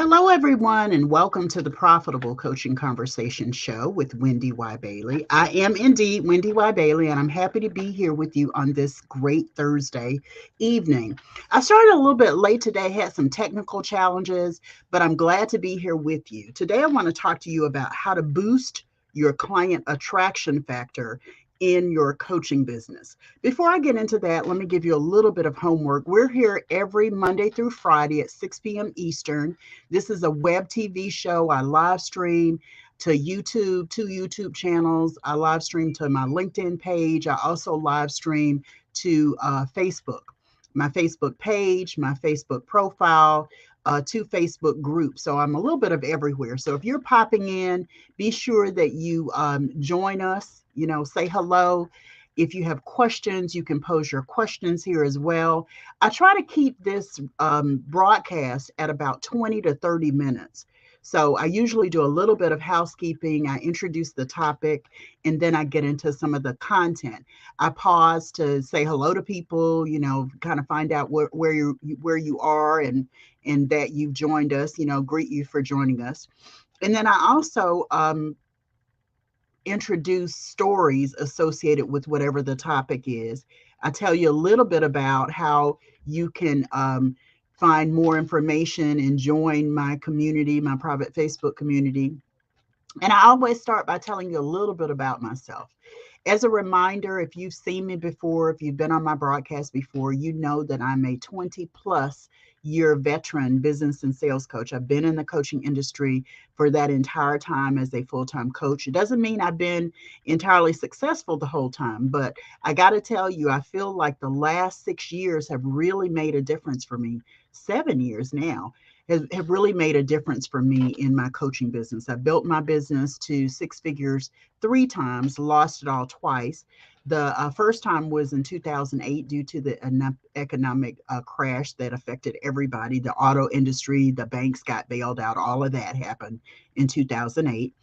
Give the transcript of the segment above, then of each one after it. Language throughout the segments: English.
Hello, everyone, and welcome to the Profitable Coaching Conversation Show with WendyY Bailey. I am indeed WendyY Bailey, and I'm happy to be here with you on this great Thursday evening. I started a little bit late today, had some technical challenges, but I'm glad to be here with you. Today, I want to talk to you about how to boost your client attraction factor in your coaching business. Before I get into that, let me give you a little bit of homework. We're here every Monday through Friday at 6 p.m. Eastern. This is a web TV show. I live stream to YouTube, two YouTube channels. I live stream to my LinkedIn page. I also live stream to Facebook, my Facebook page, my Facebook profile, two Facebook groups. So I'm a little bit of everywhere. So if you're popping in, be sure that you join us, say hello. If you have questions, you can pose your questions here as well. I try to keep this broadcast at about 20 to 30 minutes. So I usually do a little bit of housekeeping. I introduce the topic, and then I get into some of the content. I pause to say hello to people, kind of find out where you are and that you've joined us, greet you for joining us. And then I also introduce stories associated with whatever the topic is. I tell you a little bit about how you can find more information and join my community, my private Facebook community. And I always start by telling you a little bit about myself. As a reminder, if you've seen me before, if you've been on my broadcast before, you know that I'm a 20 plus year veteran business and sales coach. I've been in the coaching industry for that entire time as a full-time coach. It doesn't mean I've been entirely successful the whole time, but I got to tell you, I feel like the last 6 years have really made a difference for me. 7 years now have really made a difference for me in my coaching business. I built my business to 6 figures 3 times, lost it all twice. The first time was in 2008 due to the economic crash that affected everybody. The auto industry, the banks got bailed out. All of that happened in 2008.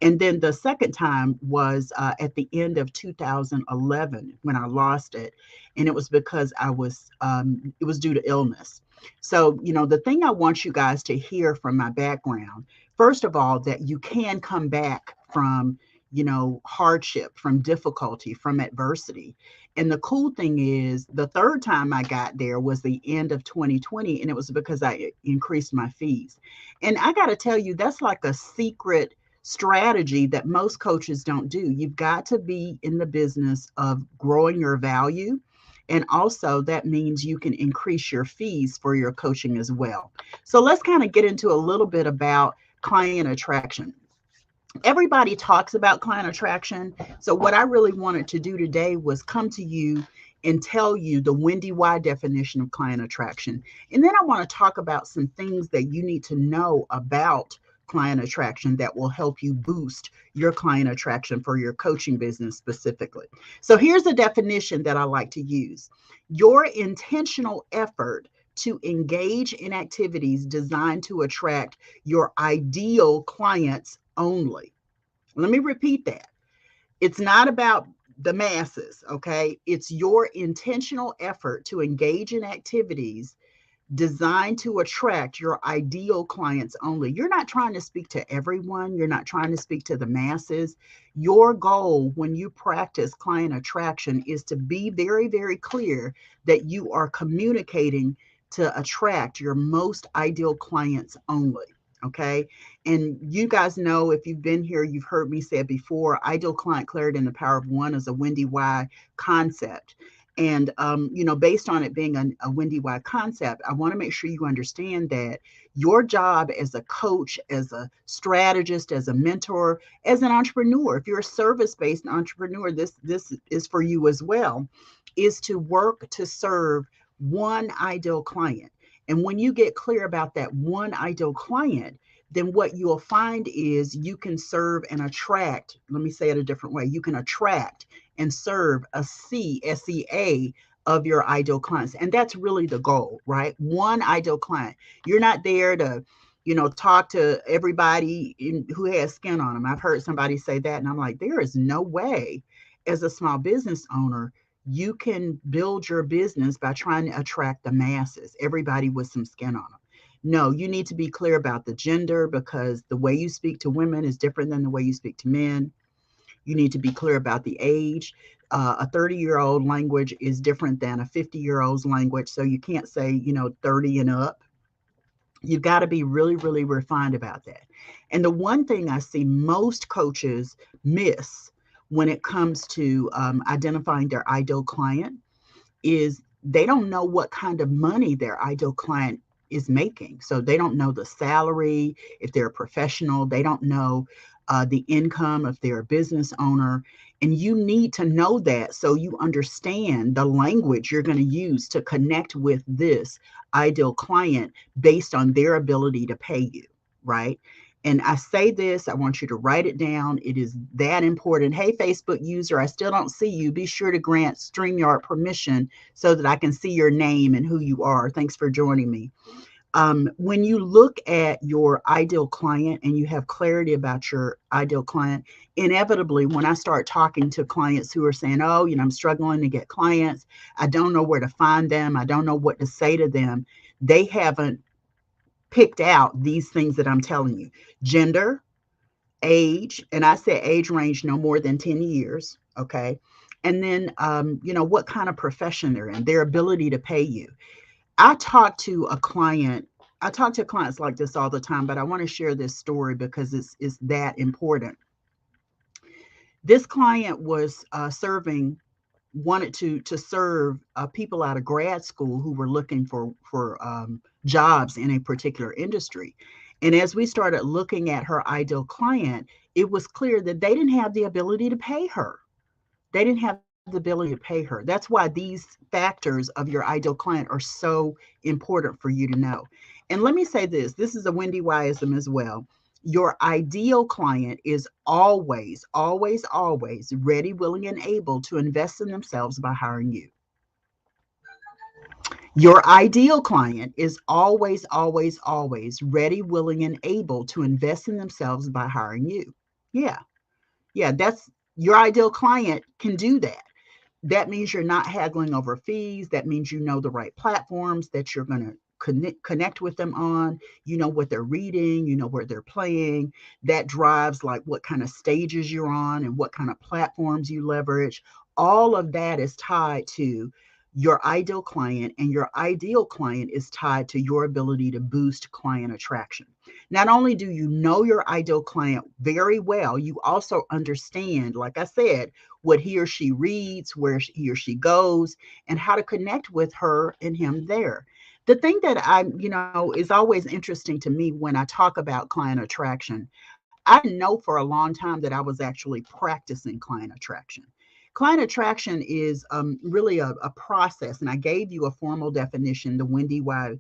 And then the second time was at the end of 2011 when I lost it. And it was because it was due to illness. So, the thing I want you guys to hear from my background, first of all, that you can come back from, hardship, from difficulty, from adversity. And the cool thing is the third time I got there was the end of 2020, and it was because I increased my fees. And I got to tell you, that's like a secret strategy that most coaches don't do. You've got to be in the business of growing your value. And also that means you can increase your fees for your coaching as well. So let's kind of get into a little bit about client attraction. Everybody talks about client attraction. So what I really wanted to do today was come to you and tell you the WendyY definition of client attraction. And then I want to talk about some things that you need to know about client attraction that will help you boost your client attraction for your coaching business specifically. So here's a definition that I like to use. Your intentional effort to engage in activities designed to attract your ideal clients only. Let me repeat that. It's not about the masses, okay? It's your intentional effort to engage in activities designed to attract your ideal clients only. You're not trying to speak to everyone. You're not trying to speak to the masses. Your goal when you practice client attraction is to be very, very clear that you are communicating to attract your most ideal clients only. Okay. And you guys know, if you've been here, you've heard me say it before, ideal client clarity and the power of one is a WendyY concept. And, based on it being a WendyY concept, I want to make sure you understand that your job as a coach, as a strategist, as a mentor, as an entrepreneur, if you're a service-based entrepreneur, this is for you as well, is to work to serve one ideal client. And when you get clear about that one ideal client, then what you'll find is you can serve and attract, let me say it a different way, you can attract and serve a SEA of your ideal clients. And that's really the goal, right? One ideal client. You're not there to, talk to everybody who has skin on them. I've heard somebody say that, and I'm like, there is no way as a small business owner you can build your business by trying to attract the masses, everybody with some skin on them. No, you need to be clear about the gender, because the way you speak to women is different than the way you speak to men. You need to be clear about the age. A 30-year-old language is different than a 50-year-old's language. So you can't say, 30 and up. You've got to be really, really refined about that. And the one thing I see most coaches miss when it comes to identifying their ideal client is they don't know what kind of money their ideal client is making. So they don't know the salary, if they're a professional, they don't know the income if they're a business owner. And you need to know that so you understand the language you're going to use to connect with this ideal client based on their ability to pay you, right? And I say this, I want you to write it down. It is that important. Hey, Facebook user, I still don't see you. Be sure to grant StreamYard permission so that I can see your name and who you are. Thanks for joining me. When you look at your ideal client and you have clarity about your ideal client, inevitably, when I start talking to clients who are saying, oh, I'm struggling to get clients, I don't know where to find them, I don't know what to say to them, they haven't picked out these things that I'm telling you: gender, age, and I say age range no more than 10 years. Okay. And then, what kind of profession they're in, their ability to pay you. I talk to a client. I talk to clients like this all the time, but I want to share this story because it's that important. This client was wanted to serve people out of grad school who were looking for jobs in a particular industry. And as we started looking at her ideal client, it was clear that they didn't have the ability to pay her. They didn't have the ability to pay her. That's why these factors of your ideal client are so important for you to know. And let me say this is a Wendy Yism as well. Your ideal client is always, always, always ready, willing, and able to invest in themselves by hiring you. Your ideal client is always, always, always ready, willing, and able to invest in themselves by hiring you. Yeah. Yeah. That's your ideal client can do that. That means you're not haggling over fees. That means you know the right platforms that you're going to connect with them on. You know what they're reading, you know where they're playing. That drives like what kind of stages you're on and what kind of platforms you leverage. All of that is tied to your ideal client, and your ideal client is tied to your ability to boost client attraction. Not only do you know your ideal client very well, you also understand, like I said, what he or she reads, where he or she goes, and how to connect with her and him there. The thing that is always interesting to me when I talk about client attraction, I didn't know for a long time that I was actually practicing client attraction. Client attraction is really a process, and I gave you a formal definition, the WendyY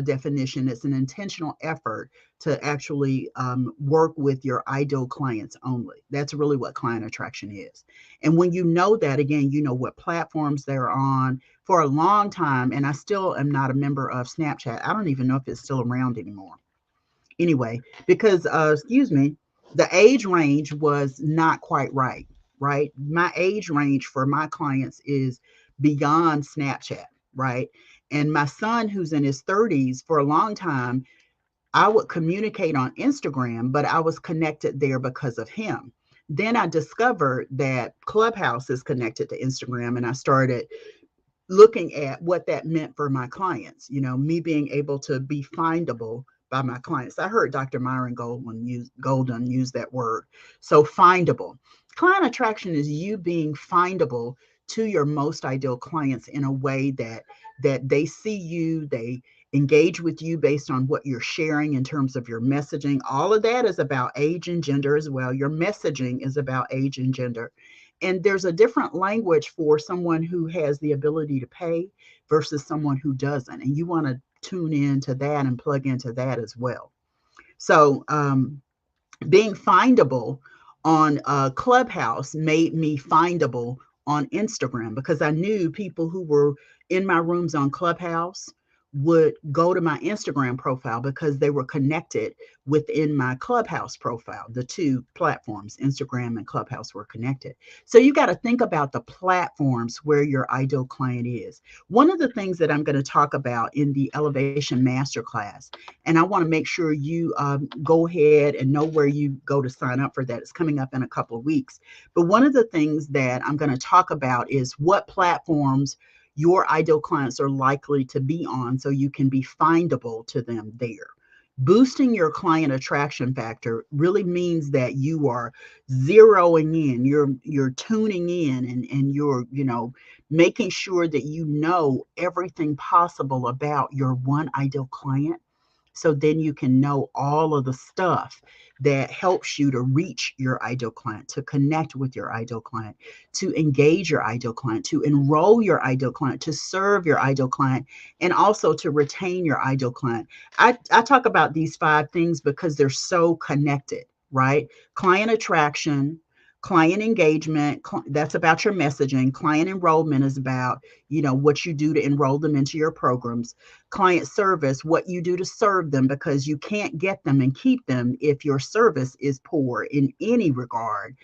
definition. It's an intentional effort to actually work with your ideal clients only. That's really what client attraction is. And when you know that, again, you know what platforms they're on. For a long time, and I still am not a member of Snapchat. I don't even know if it's still around anymore. Anyway, because, the age range was not quite right, right? My age range for my clients is beyond Snapchat, right? And my son, who's in his 30s, for a long time, I would communicate on Instagram, but I was connected there because of him. Then I discovered that Clubhouse is connected to Instagram, and I started looking at what that meant for my clients, me being able to be findable by my clients. I heard Dr. Myron Golden use that word. So findable. Client attraction is you being findable to your most ideal clients in a way that they see you, they engage with you based on what you're sharing in terms of your messaging. All of that is about age and gender as well. Your messaging is about age and gender. And there's a different language for someone who has the ability to pay versus someone who doesn't. And you want to tune into that and plug into that as well. So being findable on Clubhouse made me findable on Instagram, because I knew people who were in my rooms on Clubhouse would go to my Instagram profile because they were connected within my Clubhouse profile. The two platforms, Instagram and Clubhouse, were connected. So you got to think about the platforms where your ideal client is. One of the things that I'm going to talk about in the Elevation Masterclass, and I want to make sure you go ahead and know where you go to sign up for that. It's coming up in a couple of weeks. But one of the things that I'm going to talk about is what platforms your ideal clients are likely to be on so you can be findable to them there. Boosting your client attraction factor really means that you are zeroing in, you're tuning in, and you're, making sure that you know everything possible about your one ideal client, so then you can know all of the stuff that helps you to reach your ideal client, to connect with your ideal client, to engage your ideal client, to enroll your ideal client, to serve your ideal client, and also to retain your ideal client. I talk about these 5 things because they're so connected, right? Client attraction, client engagement, that's about your messaging. Client enrollment is about, what you do to enroll them into your programs. Client service, what you do to serve them, because you can't get them and keep them if your service is poor in any regard.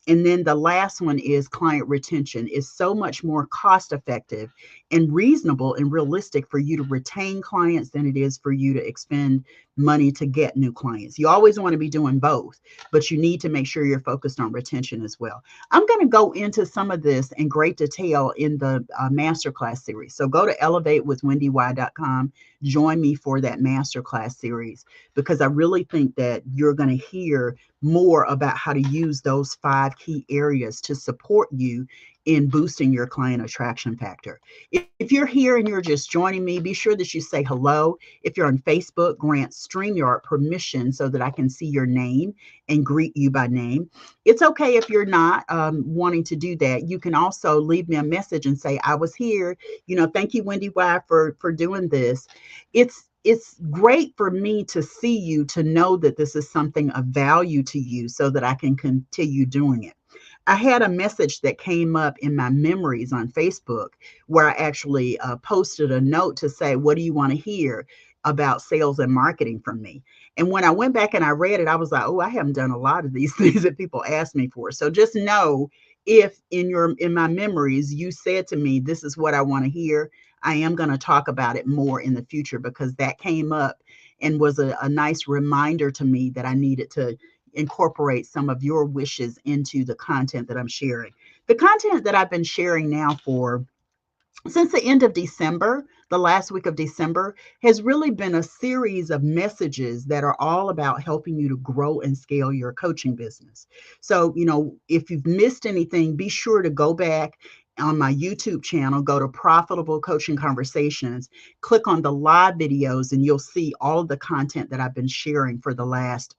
And then the last one is client retention. Is so much more cost effective and reasonable and realistic for you to retain clients than it is for you to expend money to get new clients. You always want to be doing both, but you need to make sure you're focused on retention as well. I'm going to go into some of this in great detail in the masterclass series. So go to elevatewithwendy.com. Join me for that masterclass series, because I really think that you're going to hear more about how to use those 5 key areas to support you in boosting your client attraction factor. If you're here and you're just joining me, be sure that you say hello. If you're on Facebook, grant StreamYard permission so that I can see your name and greet you by name. It's okay if you're not wanting to do that. You can also leave me a message and say, I was here. Thank you, WendyY, for doing this. It's great for me to see you, to know that this is something of value to you so that I can continue doing it. I had a message that came up in my memories on Facebook where I actually posted a note to say, what do you want to hear about sales and marketing from me? And when I went back and I read it, I was like, oh, I haven't done a lot of these things that people ask me for. So just know, if in my memories you said to me, this is what I want to hear, I am going to talk about it more in the future, because that came up and was a nice reminder to me that I needed to incorporate some of your wishes into the content that I'm sharing. The content that I've been sharing now for since the end of December, the last week of December, has really been a series of messages that are all about helping you to grow and scale your coaching business. So, if you've missed anything, be sure to go back on my YouTube channel, go to Profitable Coaching Conversations, click on the live videos, and you'll see all of the content that I've been sharing for the last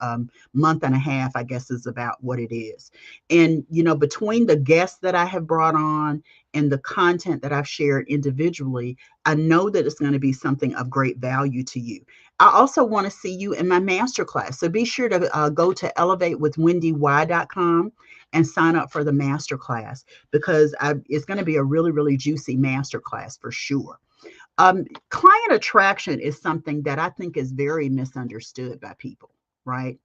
month and a half, I guess is about what it is. And, between the guests that I have brought on and the content that I've shared individually, I know that it's going to be something of great value to you. I also want to see you in my masterclass. So be sure to go to elevatewithwendy.com and sign up for the masterclass, because it's going to be a really, really juicy masterclass for sure. Client attraction is something that I think is very misunderstood by people, right?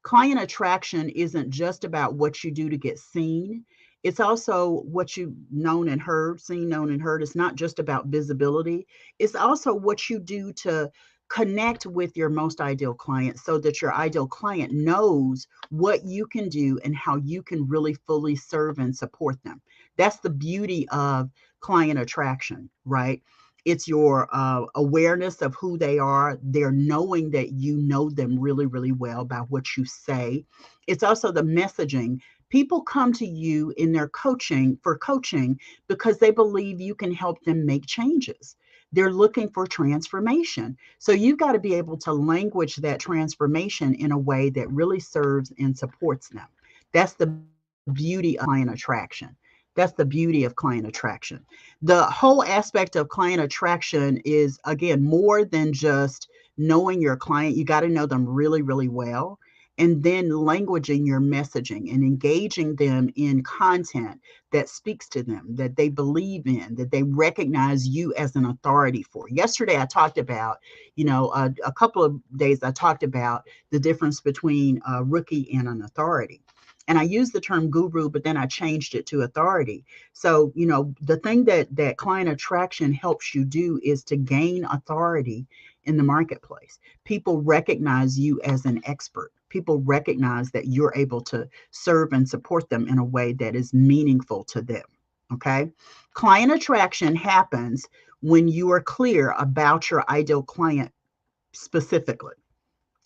Client attraction isn't just about what you do to get seen. It's also what you've known and heard, seen, known, and heard. It's not just about visibility. It's also what you do to connect with your most ideal client, so that your ideal client knows what you can do and how you can really fully serve and support them. That's the beauty of client attraction, right? It's your awareness of who they are. They're knowing that you know them really, really well by what you say. It's also the messaging. People come to you in their coaching because they believe you can help them make changes. They're looking for transformation. So you've got to be able to language that transformation in a way that really serves and supports them. That's the beauty of client attraction. That's the beauty of client attraction. The whole aspect of client attraction is, again, more than just knowing your client. You got to know them really, really well. and then languaging your messaging and engaging them in content that speaks to them, that they believe in, that they recognize you as an authority for. Yesterday, I talked about, a couple of days, I talked about the difference between a rookie and an authority. And I used the term guru, but then I changed it to authority. So, the thing that client attraction helps you do is to gain authority in the marketplace. People recognize you as an expert. People recognize that you're able to serve and support them in a way that is meaningful to them. Okay. Client attraction happens when you are clear about your ideal client specifically.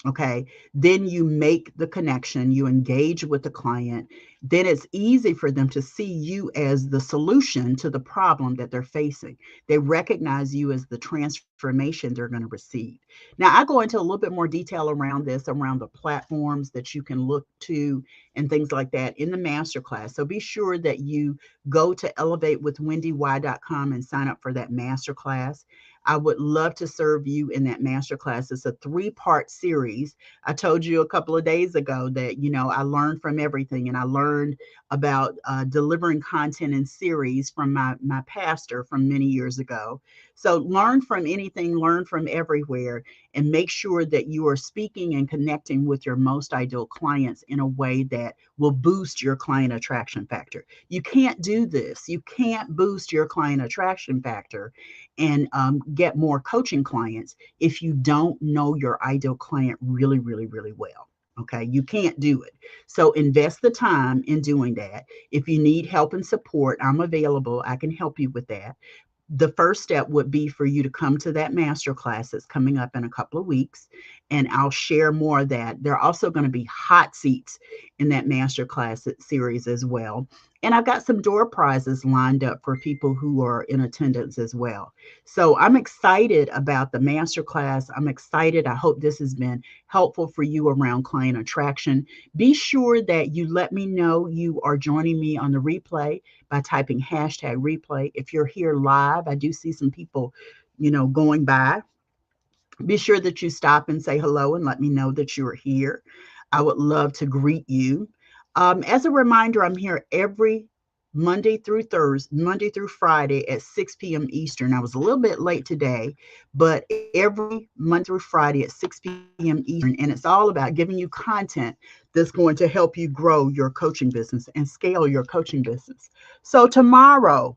Okay. Then you make the connection, you engage with the client. Then it's easy for them to see you as the solution to the problem that they're facing. They recognize you as the transformation they're going to receive. Now, I go into a little bit more detail around this, around the platforms that you can look to and things like that in the masterclass. So be sure that you go to elevatewithwendy.com and sign up for that masterclass. I would love to serve you in that masterclass. It's a 3-part series. I told you a couple of days ago that, I learned from everything, and I learned about delivering content in series from my pastor from many years ago. So learn from anything, learn from everywhere, and make sure that you are speaking and connecting with your most ideal clients in a way that will boost your client attraction factor. You can't do this. You can't boost your client attraction factor and get more coaching clients if you don't know your ideal client really, really, really well. Okay, you can't do it. So invest the time in doing that. If you need help and support, I'm available. I can help you with that. The first step would be for you to come to that master class that's coming up in a couple of weeks, and I'll share more of that. There are also going to be hot seats in that master class series as well. And I've got some door prizes lined up for people who are in attendance as well. So I'm excited about the master class. I'm excited. I hope this has been helpful for you around client attraction. Be sure that you let me know you are joining me on the replay by typing hashtag replay. If you're here live, I do see some people, going by. Be sure that you stop and say hello and let me know that you're here. I would love to greet you. As a reminder, I'm here every Monday through Friday at 6 p.m. Eastern. I was a little bit late today, but every Monday through Friday at 6 p.m. Eastern. And it's all about giving you content that's going to help you grow your coaching business and scale your coaching business. So tomorrow's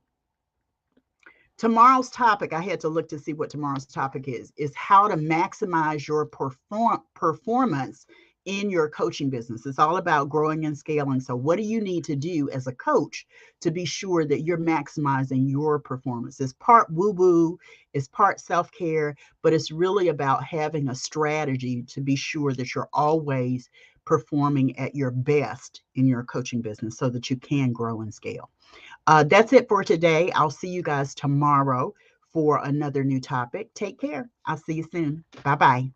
topic, I had to look to see what tomorrow's topic is how to maximize your performance in your coaching business. It's all about growing and scaling. So what do you need to do as a coach to be sure that you're maximizing your performance? It's part woo-woo, it's part self-care, but it's really about having a strategy to be sure that you're always performing at your best in your coaching business so that you can grow and scale. That's it for today. I'll see you guys tomorrow for another new topic. Take care. I'll see you soon. Bye-bye.